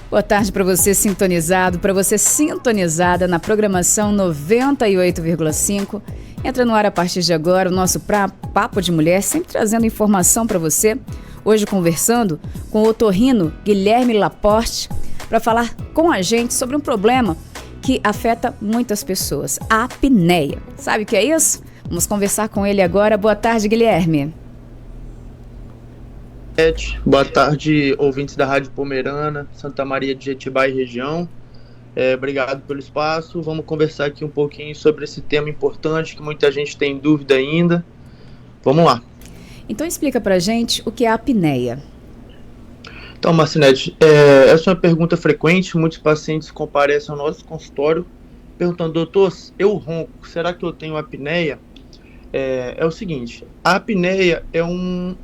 Boa tarde para você sintonizado, para você sintonizada na programação 98,5. Entra no ar a partir de agora o nosso Papo de Mulher, sempre trazendo informação para você. Hoje conversando com o otorrino Guilherme Laporte para falar com a gente sobre um problema que afeta muitas pessoas, a apneia. Sabe o que é isso? Vamos conversar com ele agora. Boa tarde, Guilherme. Boa tarde, ouvintes da Rádio Pomerana, Santa Maria de Jetibá e região. Obrigado pelo espaço. Vamos conversar aqui um pouquinho sobre esse tema importante que muita gente tem dúvida ainda. Vamos lá. Então explica pra gente o que é a apneia. Então, Marcinete, essa é uma pergunta frequente. Muitos pacientes comparecem ao nosso consultório perguntando: doutor, eu ronco, será que eu tenho apneia? É o seguinte, a apneia é um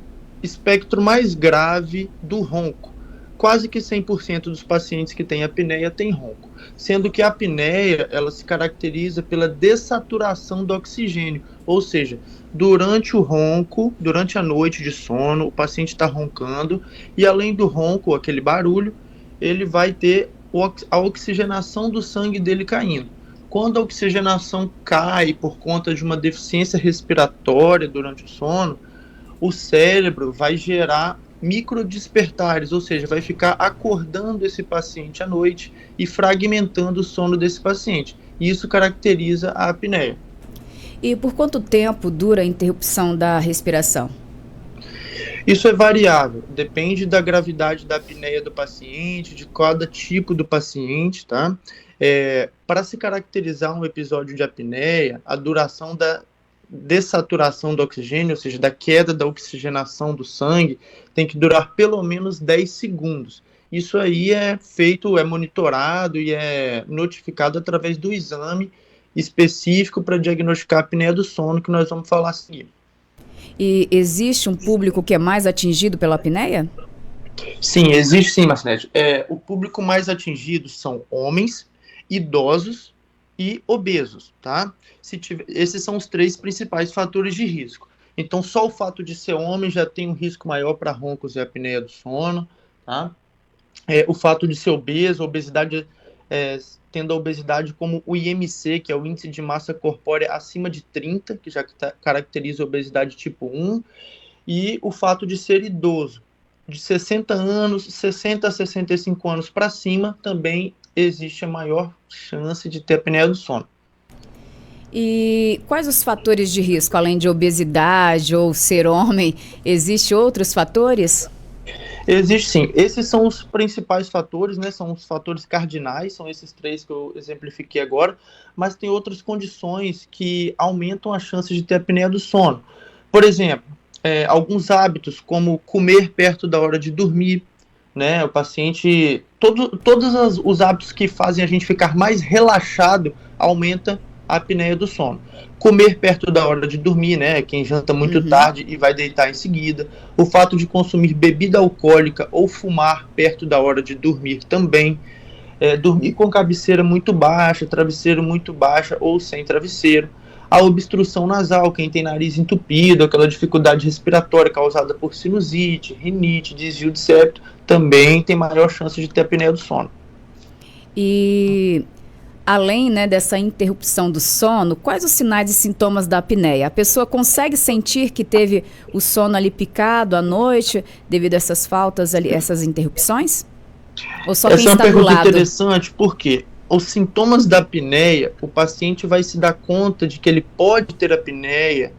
espectro mais grave do ronco. Quase que 100% dos pacientes que têm apneia têm ronco, sendo que a apneia ela se caracteriza pela dessaturação do oxigênio, ou seja, durante o ronco, durante a noite de sono, o paciente está roncando e além do ronco, aquele barulho, ele vai ter a oxigenação do sangue dele caindo. Quando a oxigenação cai por conta de uma deficiência respiratória durante o sono, o cérebro vai gerar microdespertares, ou seja, vai ficar acordando esse paciente à noite e fragmentando o sono desse paciente. Isso caracteriza a apneia. E por quanto tempo dura a interrupção da respiração? Isso é variável, depende da gravidade da apneia do paciente, de cada tipo do paciente, tá? Para se caracterizar um episódio de apneia, a duração da dessaturação do oxigênio, ou seja, da queda da oxigenação do sangue, tem que durar pelo menos 10 segundos. Isso aí é feito, é monitorado e é notificado através do exame específico para diagnosticar a apneia do sono, que nós vamos falar a seguir. E existe um público que é mais atingido pela apneia? Sim, existe sim, Marcinete. O público mais atingido são homens, idosos e obesos, tá? Esses são os 3 principais fatores de risco. Então, só o fato de ser homem já tem um risco maior para roncos e apneia do sono, tá? O fato de ser obeso, obesidade, tendo a obesidade como o IMC, que é o índice de massa corpórea acima de 30, que já caracteriza a obesidade tipo 1, e o fato de ser idoso, de 60 anos, 60 a 65 anos para cima, também existe a maior chance de ter apneia do sono. E quais os fatores de risco, além de obesidade ou ser homem, existem outros fatores? Existe sim. Esses são os principais fatores, né? São os fatores cardinais, são esses 3 que eu exemplifiquei agora, mas tem outras condições que aumentam a chance de ter apneia do sono. Por exemplo, alguns hábitos, como comer perto da hora de dormir, né? O paciente, todos os hábitos que fazem a gente ficar mais relaxado aumenta a apneia do sono. Comer perto da hora de dormir, né? Quem janta muito tarde e vai deitar em seguida. O fato de consumir bebida alcoólica ou fumar perto da hora de dormir também. Dormir com cabeceira muito baixa, travesseiro muito baixa ou sem travesseiro. A obstrução nasal, quem tem nariz entupido, aquela dificuldade respiratória causada por sinusite, rinite, desvio de septo, também tem maior chance de ter apneia do sono. E além, né, dessa interrupção do sono, quais os sinais e sintomas da apneia? A pessoa consegue sentir que teve o sono ali picado à noite devido a essas faltas ali, essas interrupções? Ou só quem está do lado? Essa é uma pergunta interessante, porque os sintomas da apneia, o paciente vai se dar conta de que ele pode ter apneia,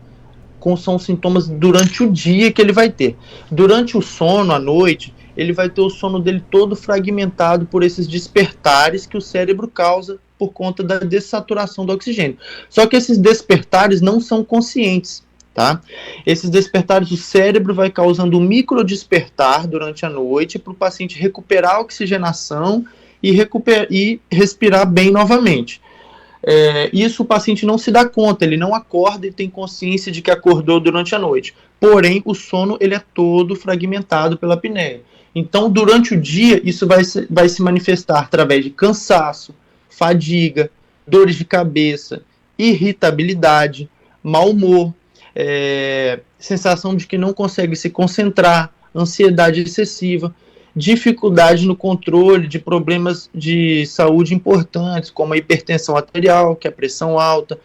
são sintomas durante o dia que ele vai ter. Durante o sono, à noite, ele vai ter o sono dele todo fragmentado por esses despertares que o cérebro causa por conta da dessaturação do oxigênio. Só que esses despertares não são conscientes, tá? Esses despertares, o cérebro vai causando um microdespertar durante a noite para o paciente recuperar a oxigenação e respirar bem novamente. Isso o paciente não se dá conta, ele não acorda e tem consciência de que acordou durante a noite. Porém, o sono ele é todo fragmentado pela apneia. Então, durante o dia, isso vai se manifestar através de cansaço, fadiga, dores de cabeça, irritabilidade, mau humor, sensação de que não consegue se concentrar, ansiedade excessiva. dificuldade no controle de problemas de saúde importantes, como a hipertensão arterial, que é a pressão alta,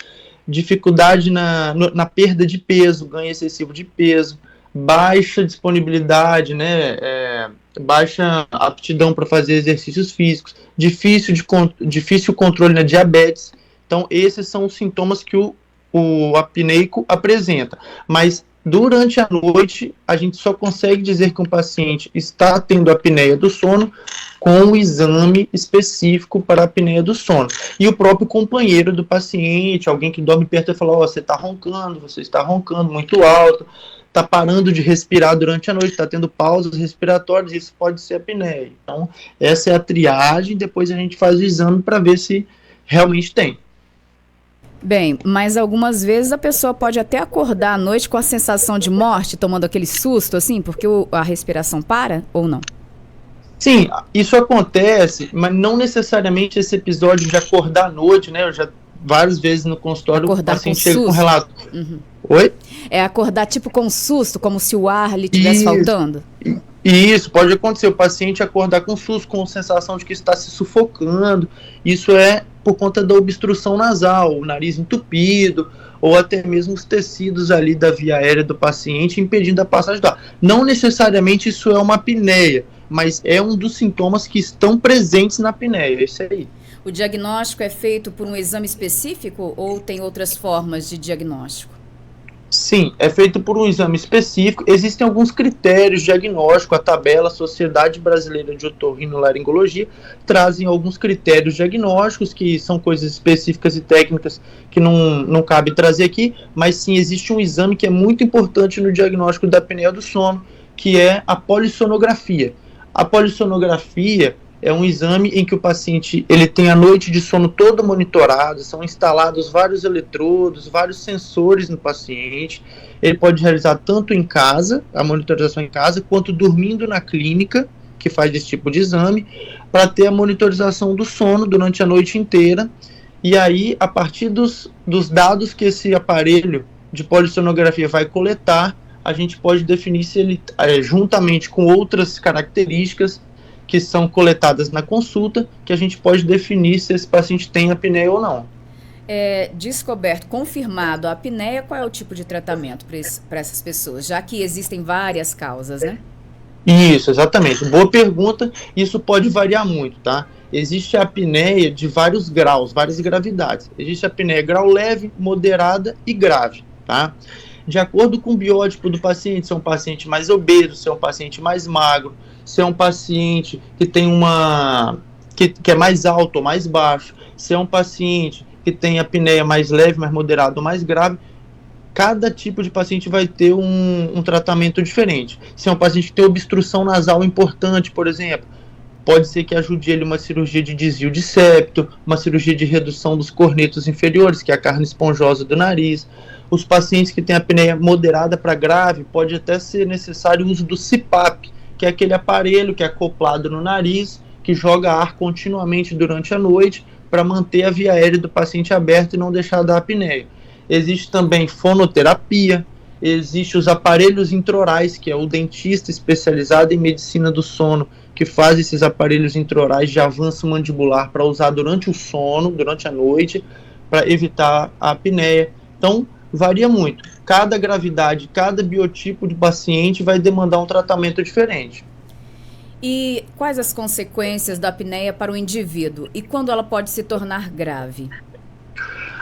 dificuldade na perda de peso, ganho excessivo de peso, baixa disponibilidade, né, baixa aptidão para fazer exercícios físicos, difícil controle na diabetes. Então, esses são os sintomas que o apneico apresenta. Mas, durante a noite, a gente só consegue dizer que um paciente está tendo apneia do sono com um exame específico para a apneia do sono. E o próprio companheiro do paciente, alguém que dorme perto, fala, você está roncando muito alto, está parando de respirar durante a noite, está tendo pausas respiratórias, isso pode ser apneia. Então, essa é a triagem, depois a gente faz o exame para ver se realmente tem. Bem, mas algumas vezes a pessoa pode até acordar à noite com a sensação de morte, tomando aquele susto, assim, porque a respiração para, ou não? Sim, isso acontece, mas não necessariamente esse episódio de acordar à noite, né? Eu já várias vezes no consultório o paciente chega com relato. Uhum. Oi? É acordar tipo com susto, como se o ar lhe estivesse faltando? Isso, pode acontecer, o paciente acordar com susto, com sensação de que está se sufocando. Isso é por conta da obstrução nasal, o nariz entupido, ou até mesmo os tecidos ali da via aérea do paciente impedindo a passagem do ar. Não necessariamente isso é uma apneia, mas é um dos sintomas que estão presentes na apneia, é isso aí. O diagnóstico é feito por um exame específico ou tem outras formas de diagnóstico? Sim, é feito por um exame específico. Existem alguns critérios diagnósticos. A tabela Sociedade Brasileira de Otorrinolaringologia trazem alguns critérios diagnósticos que são coisas específicas e técnicas que não cabe trazer aqui, mas sim existe um exame que é muito importante no diagnóstico da apneia do sono, que é a polissonografia. A polissonografia é um exame em que o paciente ele tem a noite de sono toda monitorada, são instalados vários eletrodos, vários sensores no paciente. Ele pode realizar tanto em casa, a monitorização em casa, quanto dormindo na clínica, que faz esse tipo de exame, para ter a monitorização do sono durante a noite inteira. E aí, a partir dos dados que esse aparelho de polissonografia vai coletar, a gente pode definir se ele, juntamente com outras características, que são coletadas na consulta, que a gente pode definir se esse paciente tem apneia ou não. Descoberto, confirmado a apneia, qual é o tipo de tratamento para essas pessoas? Já que existem várias causas, né? Isso, exatamente. Boa pergunta. Isso pode variar muito, tá? Existe a apneia de vários graus, várias gravidades. Existe a apneia grau leve, moderada e grave, tá? De acordo com o biótipo do paciente, se é um paciente mais obeso, se é um paciente mais magro, se é um paciente que tem que é mais alto ou mais baixo, se é um paciente que tem apneia mais leve, mais moderada ou mais grave, cada tipo de paciente vai ter um tratamento diferente. Se é um paciente que tem obstrução nasal importante, por exemplo, pode ser que ajude ele uma cirurgia de desvio de septo, uma cirurgia de redução dos cornetos inferiores, que é a carne esponjosa do nariz. Os pacientes que têm apneia moderada para grave, pode até ser necessário o uso do CPAP, que é aquele aparelho que é acoplado no nariz, que joga ar continuamente durante a noite para manter a via aérea do paciente aberta e não deixar dar apneia. Existe também fonoterapia, existe os aparelhos intraorais, que é o dentista especializado em medicina do sono, que faz esses aparelhos intraorais de avanço mandibular para usar durante o sono, durante a noite, para evitar a apneia. Então, varia muito. Cada gravidade, cada biotipo de paciente vai demandar um tratamento diferente. E quais as consequências da apneia para o indivíduo? E quando ela pode se tornar grave?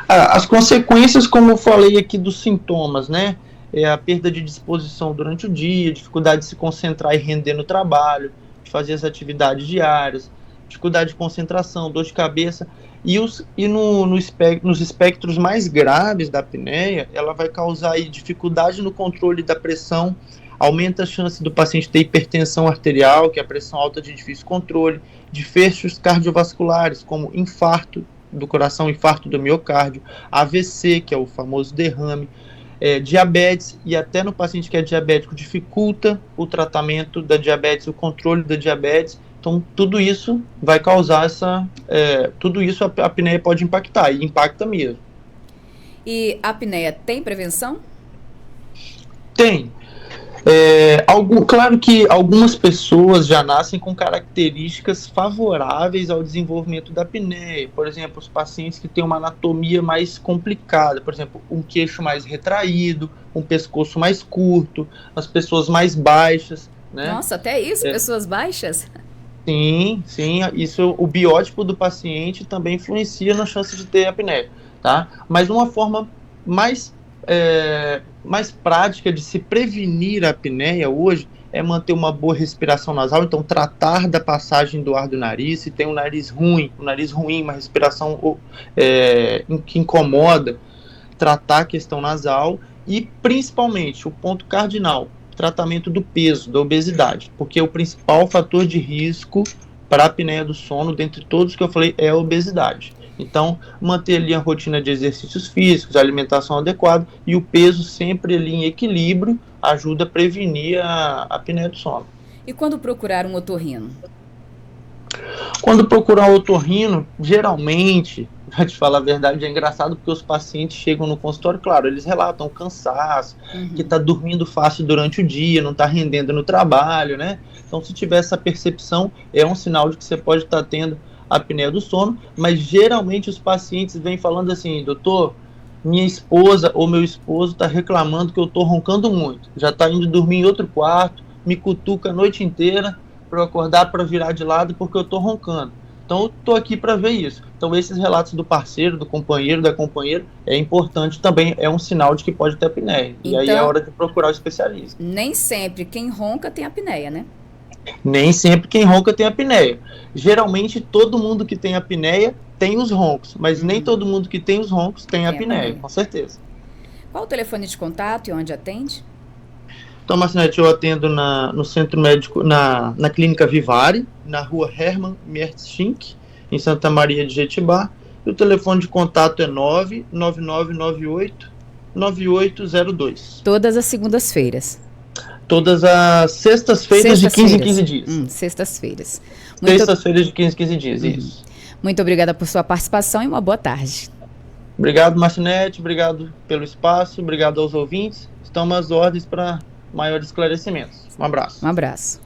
As consequências, como eu falei aqui dos sintomas, né? É a perda de disposição durante o dia, dificuldade de se concentrar e render no trabalho, de fazer as atividades diárias, dificuldade de concentração, dor de cabeça. Nos espectros mais graves da apneia, ela vai causar aí dificuldade no controle da pressão, aumenta a chance do paciente ter hipertensão arterial, que é a pressão alta de difícil controle, de fechos cardiovasculares, como infarto do coração, infarto do miocárdio, AVC, que é o famoso derrame, diabetes, e até no paciente que é diabético dificulta o tratamento da diabetes, o controle da diabetes. Então, tudo isso vai causar tudo isso a apneia pode impactar, e impacta mesmo. E a apneia tem prevenção? Tem. Claro que algumas pessoas já nascem com características favoráveis ao desenvolvimento da apneia. Por exemplo, os pacientes que têm uma anatomia mais complicada, por exemplo, um queixo mais retraído, um pescoço mais curto, as pessoas mais baixas, né? Nossa, até isso, pessoas baixas? Sim, isso, o biótipo do paciente também influencia na chance de ter apneia, tá? Mas uma forma mais prática de se prevenir a apneia hoje é manter uma boa respiração nasal, então tratar da passagem do ar do nariz. Se tem um nariz ruim, uma respiração que incomoda, tratar a questão nasal e, principalmente, o ponto cardinal, tratamento do peso, da obesidade, porque o principal fator de risco para a apneia do sono, dentre todos que eu falei, é a obesidade. Então, manter ali a rotina de exercícios físicos, alimentação adequada e o peso sempre ali em equilíbrio ajuda a prevenir a apneia do sono. E quando procurar um otorrino? Quando procurar um otorrino, geralmente, pra te falar a verdade, é engraçado porque os pacientes chegam no consultório, claro, eles relatam cansaço, que está dormindo fácil durante o dia, não está rendendo no trabalho, né? Então, se tiver essa percepção, é um sinal de que você pode estar tendo apneia do sono, mas geralmente os pacientes vêm falando assim: doutor, minha esposa ou meu esposo está reclamando que eu estou roncando muito, já está indo dormir em outro quarto, me cutuca a noite inteira para eu acordar, para virar de lado porque eu estou roncando. Então eu estou aqui para ver isso. Então esses relatos do parceiro, do companheiro, da companheira é importante também, é um sinal de que pode ter apneia. Então, e aí é hora de procurar o especialista. Nem sempre quem ronca tem apneia, né? Nem sempre quem ronca tem apneia. Geralmente todo mundo que tem apneia tem os roncos, mas nem todo mundo que tem os roncos tem apneia, com certeza. Qual o telefone de contato e onde atende? Então, Marcinete, eu atendo no centro médico, na clínica Vivari, na rua Hermann Mertschink, em Santa Maria de Jetibá. E o telefone de contato é 99998-9802. Todas as segundas-feiras. Todas as sextas-feiras de 15 em 15 dias. Sextas-feiras. Sextas-feiras de 15 em 15 dias, isso. Muito obrigada por sua participação e uma boa tarde. Obrigado, Marcinete, obrigado pelo espaço, obrigado aos ouvintes. Estamos às ordens para maiores esclarecimentos. Um abraço. Um abraço.